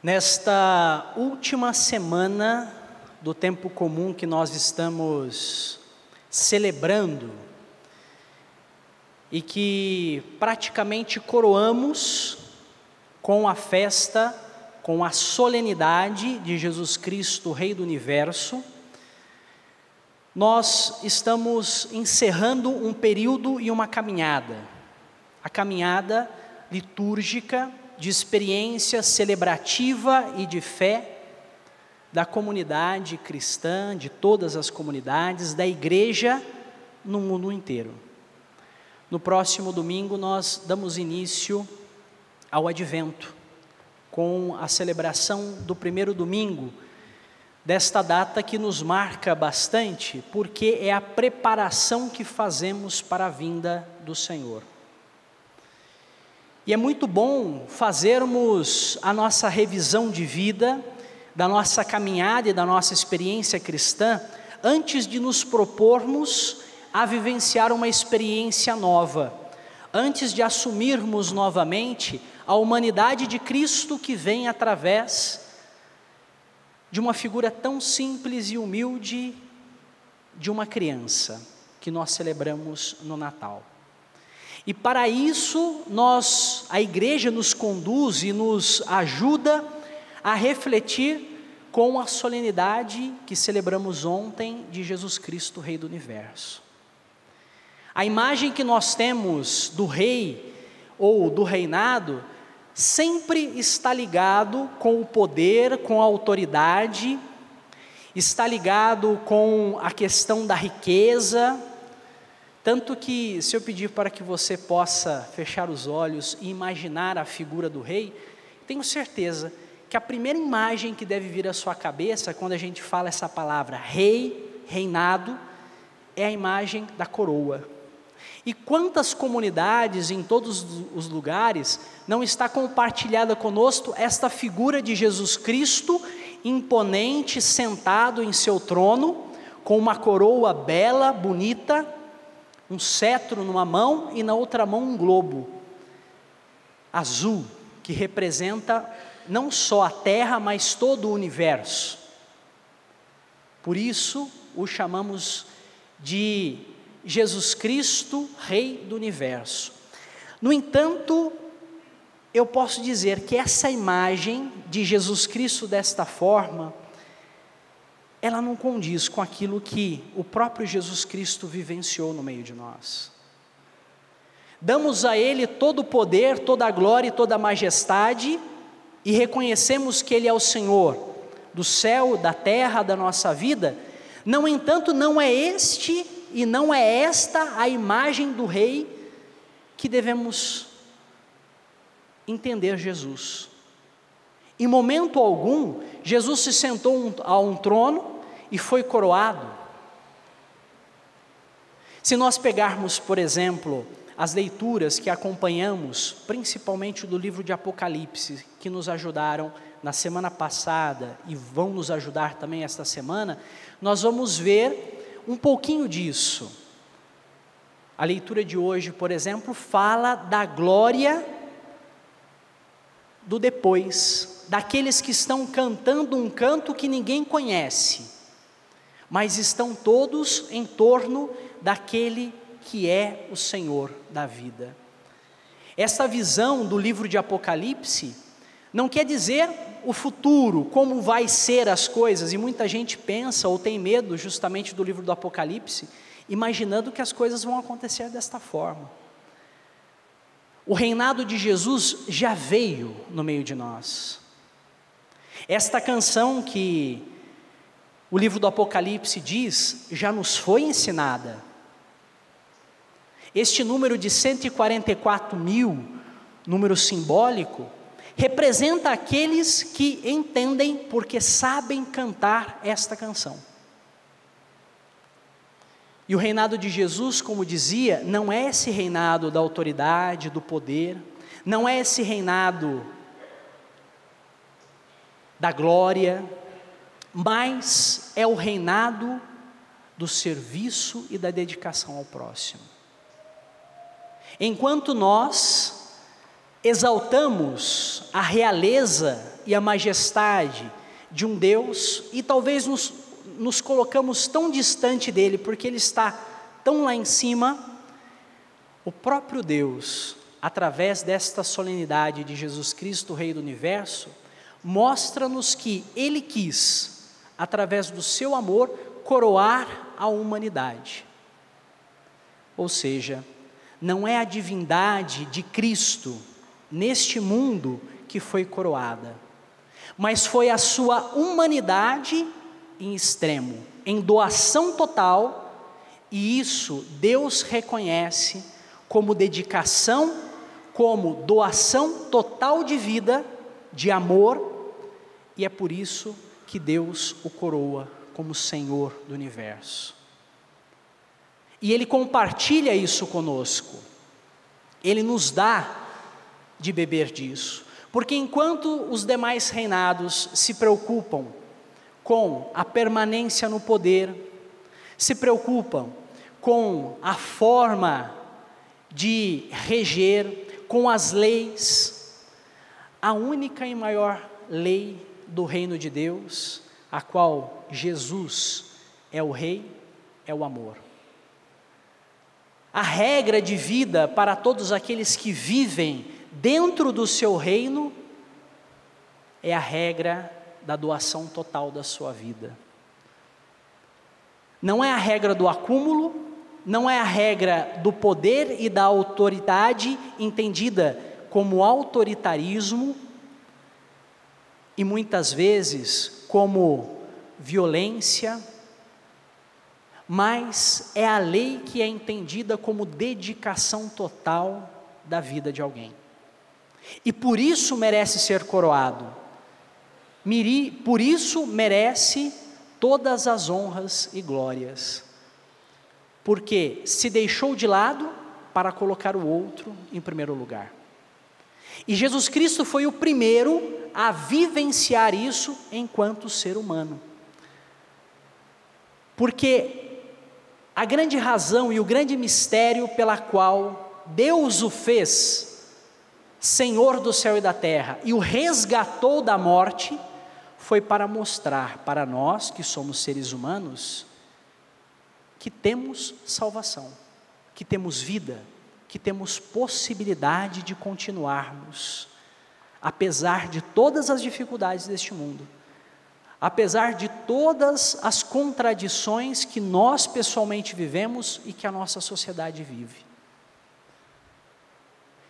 Nesta última semana do tempo comum que nós estamos celebrando e que praticamente coroamos com a festa, com a solenidade de Jesus Cristo, Rei do Universo, nós estamos encerrando um período e uma caminhada, a caminhada litúrgica de experiência celebrativa e de fé da comunidade cristã, de todas as comunidades, da igreja no mundo inteiro. No próximo domingo nós damos início ao Advento, com a celebração do primeiro domingo desta data que nos marca bastante, porque é a preparação que fazemos para a vinda do Senhor. E é muito bom fazermos a nossa revisão de vida, da nossa caminhada e da nossa experiência cristã, antes de nos propormos a vivenciar uma experiência nova, antes de assumirmos novamente a humanidade de Cristo que vem através de uma figura tão simples e humilde de uma criança, que nós celebramos no Natal. E para isso, a igreja nos conduz e nos ajuda a refletir com a solenidade que celebramos ontem de Jesus Cristo, Rei do Universo. A imagem que nós temos do rei ou do reinado sempre está ligado com o poder, com a autoridade, está ligado com a questão da riqueza. Tanto que, se eu pedir para que você possa fechar os olhos e imaginar a figura do rei, tenho certeza que a primeira imagem que deve vir à sua cabeça, quando a gente fala essa palavra rei, reinado, é a imagem da coroa. E quantas comunidades em todos os lugares não está compartilhada conosco esta figura de Jesus Cristo, imponente, sentado em seu trono, com uma coroa bela, bonita, um cetro numa mão e na outra mão um globo azul, que representa não só a terra, mas todo o universo. Por isso o chamamos de Jesus Cristo, Rei do Universo. No entanto, eu posso dizer que essa imagem de Jesus Cristo desta forma, ela não condiz com aquilo que o próprio Jesus Cristo vivenciou no meio de nós. Damos a Ele todo o poder, toda a glória e toda a majestade, e reconhecemos que Ele é o Senhor do céu, da terra, da nossa vida. No entanto, não é este e não é esta a imagem do Rei que devemos entender Jesus. Em momento algum, Jesus se sentou a um trono e foi coroado. Se nós pegarmos, por exemplo, as leituras que acompanhamos, principalmente do livro de Apocalipse, que nos ajudaram na semana passada e vão nos ajudar também esta semana, nós vamos ver um pouquinho disso. A leitura de hoje, por exemplo, fala da glória do depois, daqueles que estão cantando um canto que ninguém conhece, mas estão todos em torno daquele que é o Senhor da vida. Esta visão do livro de Apocalipse não quer dizer o futuro, como vai ser as coisas, e muita gente pensa ou tem medo justamente do livro do Apocalipse, imaginando que as coisas vão acontecer desta forma. O reinado de Jesus já veio no meio de nós. Esta canção que o livro do Apocalipse diz, já nos foi ensinada. Este número de 144 mil, número simbólico, representa aqueles que entendem porque sabem cantar esta canção. E o reinado de Jesus, como dizia, não é esse reinado da autoridade, do poder, não é esse reinado da glória, mas é o reinado do serviço e da dedicação ao próximo. Enquanto nós exaltamos a realeza e a majestade de um Deus, e talvez nos colocamos tão distante dele, porque ele está tão lá em cima. O próprio Deus, através desta solenidade de Jesus Cristo, Rei do Universo, mostra-nos que ele quis, através do seu amor, coroar a humanidade. Ou seja, não é a divindade de Cristo neste mundo que foi coroada, mas foi a sua humanidade em extremo, em doação total, e isso Deus reconhece como dedicação, como doação total de vida, de amor, e é por isso que Deus o coroa como Senhor do Universo. E Ele compartilha isso conosco, Ele nos dá de beber disso, porque enquanto os demais reinados se preocupam com a permanência no poder, se preocupam com a forma de reger, com as leis, a única e maior lei do reino de Deus, a qual Jesus é o Rei, é o amor. A regra de vida para todos aqueles que vivem dentro do seu reino é a regra da doação total da sua vida. Não é a regra do acúmulo, não é a regra do poder e da autoridade entendida como autoritarismo e muitas vezes como violência, mas é a lei que é entendida como dedicação total da vida de alguém. E por isso merece ser coroado, por isso merece todas as honras e glórias, porque se deixou de lado para colocar o outro em primeiro lugar. E Jesus Cristo foi o primeiro a vivenciar isso enquanto ser humano. Porque a grande razão e o grande mistério pela qual Deus o fez Senhor do céu e da terra e o resgatou da morte, foi para mostrar para nós que somos seres humanos, que temos salvação, que temos vida, que temos possibilidade de continuarmos, apesar de todas as dificuldades deste mundo, apesar de todas as contradições que nós pessoalmente vivemos e que a nossa sociedade vive.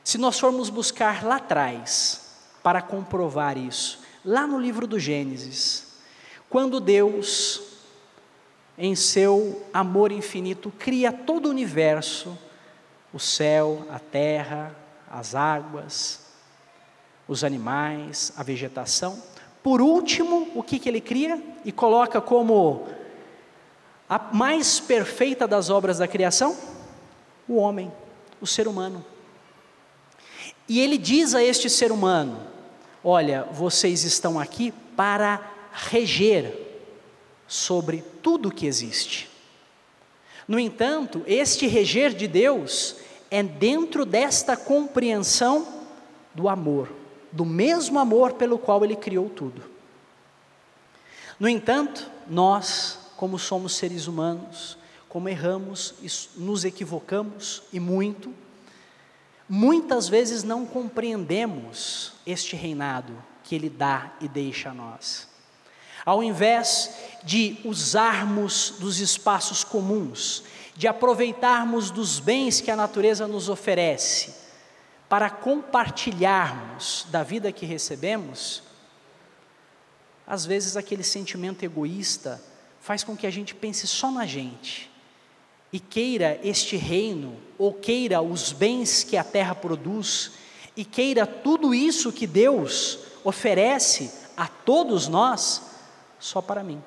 Se nós formos buscar lá atrás, para comprovar isso, lá no livro do Gênesis, quando Deus, em seu amor infinito, cria todo o universo, o céu, a terra, as águas, os animais, a vegetação. Por último, o que Ele cria e coloca como a mais perfeita das obras da criação? O homem, o ser humano. E Ele diz a este ser humano: olha, vocês estão aqui para reger sobre tudo que existe. No entanto, este reger de Deus é dentro desta compreensão do amor, do mesmo amor pelo qual Ele criou tudo. No entanto, nós, como somos seres humanos, como erramos e nos equivocamos e muitas vezes não compreendemos este reinado que Ele dá e deixa a nós. Ao invés de usarmos dos espaços comuns, de aproveitarmos dos bens que a natureza nos oferece, para compartilharmos da vida que recebemos, às vezes aquele sentimento egoísta faz com que a gente pense só na gente, e queira este reino, ou queira os bens que a terra produz, e queira tudo isso que Deus oferece a todos nós, só para mim.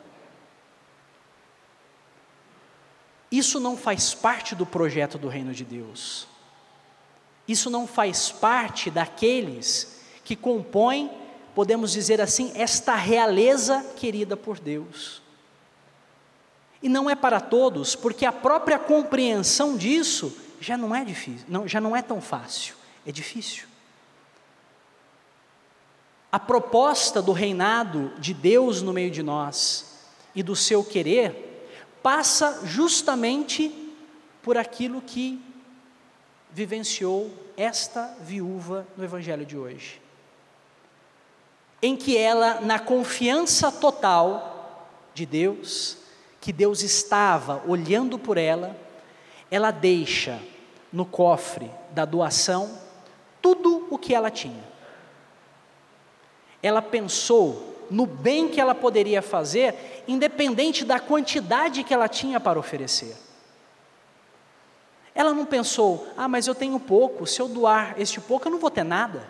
Isso não faz parte do projeto do reino de Deus. Isso não faz parte daqueles que compõem, podemos dizer assim, esta realeza querida por Deus. E não é para todos, porque a própria compreensão disso já não é difícil, já não é tão fácil, é difícil. a proposta do reinado de Deus no meio de nós e do seu querer passa justamente por aquilo que vivenciou esta viúva no Evangelho de hoje, em que ela, na confiança total de Deus, que Deus estava olhando por ela, ela deixa no cofre da doação tudo o que ela tinha. Ela pensou no bem que ela poderia fazer, independente da quantidade que ela tinha para oferecer. Ela não pensou, mas eu tenho pouco, se eu doar este pouco eu não vou ter nada.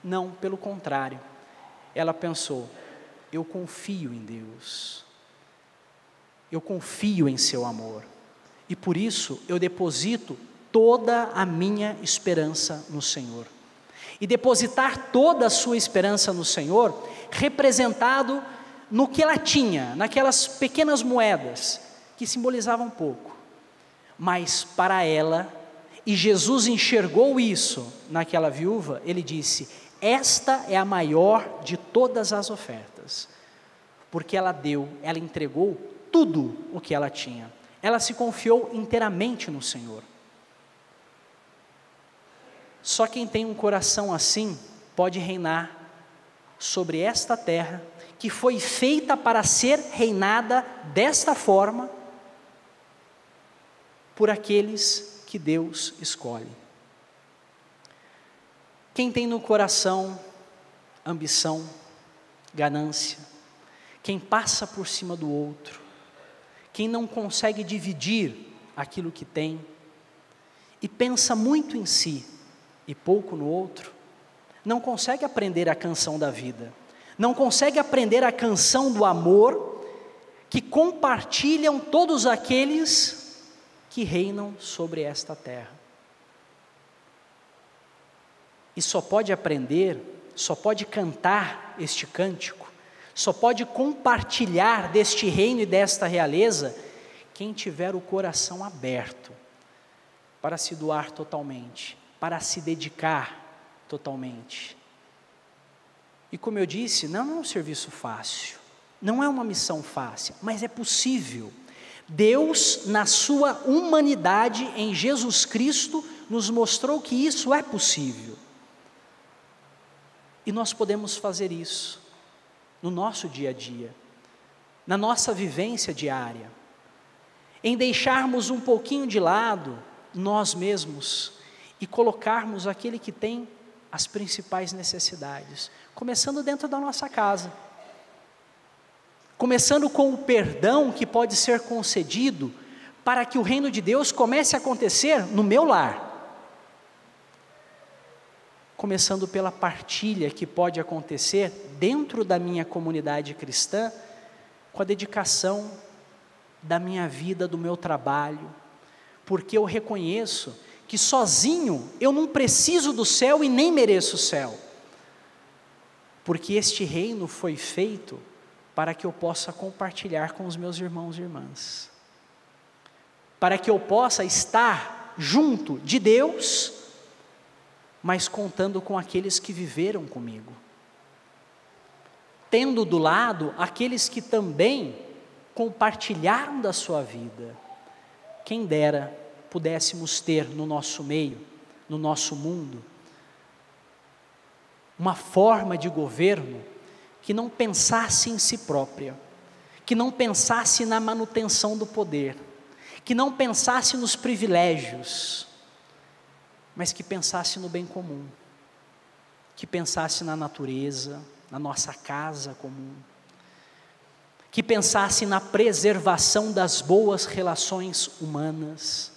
Não, pelo contrário, ela pensou, eu confio em Deus, eu confio em seu amor, e por isso eu deposito toda a minha esperança no Senhor. E depositar toda a sua esperança no Senhor, representado no que ela tinha, naquelas pequenas moedas, que simbolizavam pouco, mas para ela, e Jesus enxergou isso naquela viúva, ele disse, esta é a maior de todas as ofertas, porque ela entregou tudo o que ela tinha, ela se confiou inteiramente no Senhor. Só quem tem um coração assim, pode reinar sobre esta terra, que foi feita para ser reinada desta forma, por aqueles que Deus escolhe. Quem tem no coração ambição, ganância, quem passa por cima do outro, quem não consegue dividir aquilo que tem, e pensa muito em si, e pouco no outro, não consegue aprender a canção da vida, não consegue aprender a canção do amor, que compartilham todos aqueles que reinam sobre esta terra. E só pode aprender, só pode cantar este cântico, só pode compartilhar deste reino e desta realeza, quem tiver o coração aberto, para se doar totalmente, para se dedicar totalmente. E como eu disse, não é um serviço fácil, não é uma missão fácil, mas é possível. Deus, na sua humanidade em Jesus Cristo, nos mostrou que isso é possível. E nós podemos fazer isso no nosso dia a dia, na nossa vivência diária, em deixarmos um pouquinho de lado nós mesmos e colocarmos aquele que tem as principais necessidades, começando dentro da nossa casa, começando com o perdão que pode ser concedido, para que o reino de Deus comece a acontecer no meu lar, começando pela partilha que pode acontecer dentro da minha comunidade cristã, com a dedicação da minha vida, do meu trabalho, porque eu reconheço que sozinho eu não preciso do céu e nem mereço o céu, porque este reino foi feito para que eu possa compartilhar com os meus irmãos e irmãs, para que eu possa estar junto de Deus, mas contando com aqueles que viveram comigo, tendo do lado aqueles que também compartilharam da sua vida. Quem dera pudéssemos ter no nosso meio, no nosso mundo, uma forma de governo que não pensasse em si própria, que não pensasse na manutenção do poder, que não pensasse nos privilégios, mas que pensasse no bem comum, que pensasse na natureza, na nossa casa comum, que pensasse na preservação das boas relações humanas.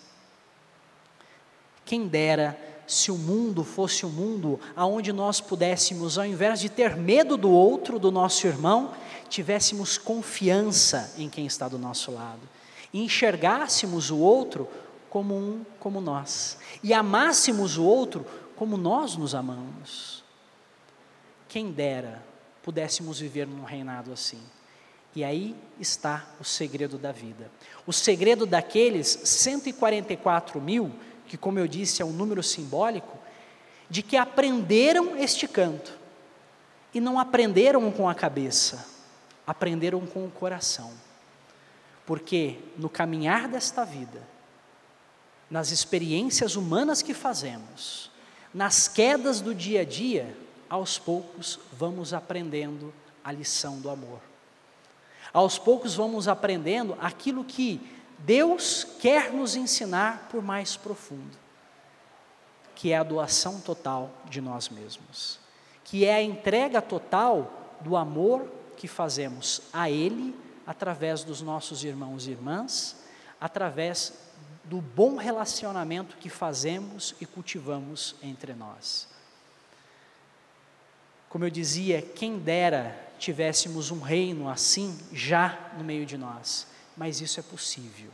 Quem dera se o mundo fosse um mundo onde nós pudéssemos, ao invés de ter medo do outro, do nosso irmão, tivéssemos confiança em quem está do nosso lado, e enxergássemos o outro como nós, e amássemos o outro como nós nos amamos. Quem dera pudéssemos viver num reinado assim. E aí está o segredo da vida, o segredo daqueles 144 mil, que como eu disse é um número simbólico, de que aprenderam este canto, e não aprenderam com a cabeça, aprenderam com o coração. Porque no caminhar desta vida, nas experiências humanas que fazemos, nas quedas do dia a dia, aos poucos vamos aprendendo a lição do amor. Aos poucos vamos aprendendo aquilo que Deus quer nos ensinar por mais profundo, que é a doação total de nós mesmos, que é a entrega total do amor que fazemos a Ele, através dos nossos irmãos e irmãs, através do bom relacionamento que fazemos e cultivamos entre nós. Como eu dizia, quem dera tivéssemos um reino assim já no meio de nós, mas isso é possível,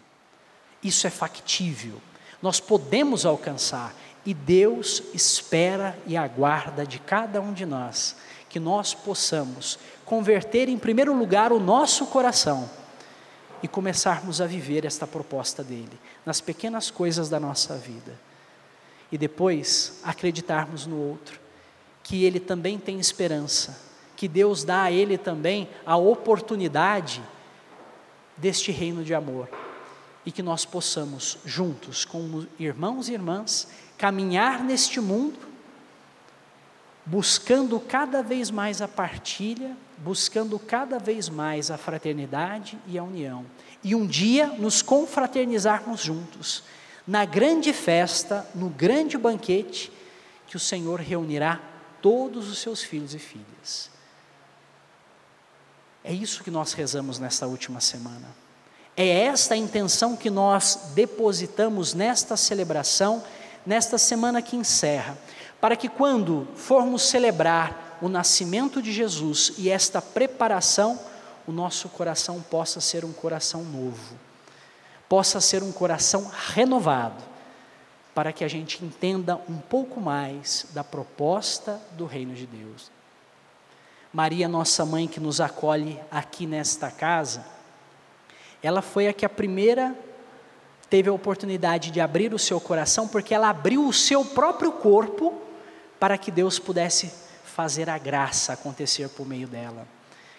isso é factível, nós podemos alcançar, e Deus espera e aguarda de cada um de nós, que nós possamos converter em primeiro lugar o nosso coração, e começarmos a viver esta proposta dele, nas pequenas coisas da nossa vida, e depois acreditarmos no outro, que ele também tem esperança, que Deus dá a ele também a oportunidade deste reino de amor, e que nós possamos juntos, como irmãos e irmãs, caminhar neste mundo, buscando cada vez mais a partilha, buscando cada vez mais a fraternidade e a união, e um dia nos confraternizarmos juntos, na grande festa, no grande banquete, que o Senhor reunirá todos os seus filhos e filhas. É isso que nós rezamos nesta última semana, é esta a intenção que nós depositamos nesta celebração, nesta semana que encerra, para que quando formos celebrar o nascimento de Jesus e esta preparação, o nosso coração possa ser um coração novo, possa ser um coração renovado, para que a gente entenda um pouco mais da proposta do reino de Deus. Maria, nossa mãe que nos acolhe aqui nesta casa, ela foi a que a primeira teve a oportunidade de abrir o seu coração, porque ela abriu o seu próprio corpo para que Deus pudesse fazer a graça acontecer por meio dela.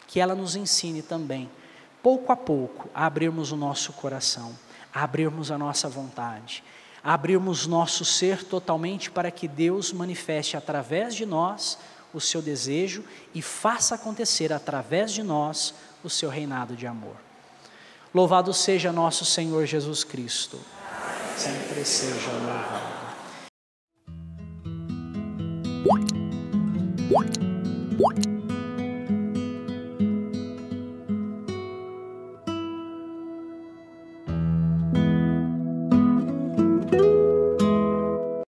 Que ela nos ensine também, pouco a pouco, a abrirmos o nosso coração, a abrirmos a nossa vontade, a abrirmos nosso ser totalmente para que Deus manifeste através de nós o seu desejo e faça acontecer através de nós o seu reinado de amor. Louvado seja nosso Senhor Jesus Cristo, sempre seja louvado.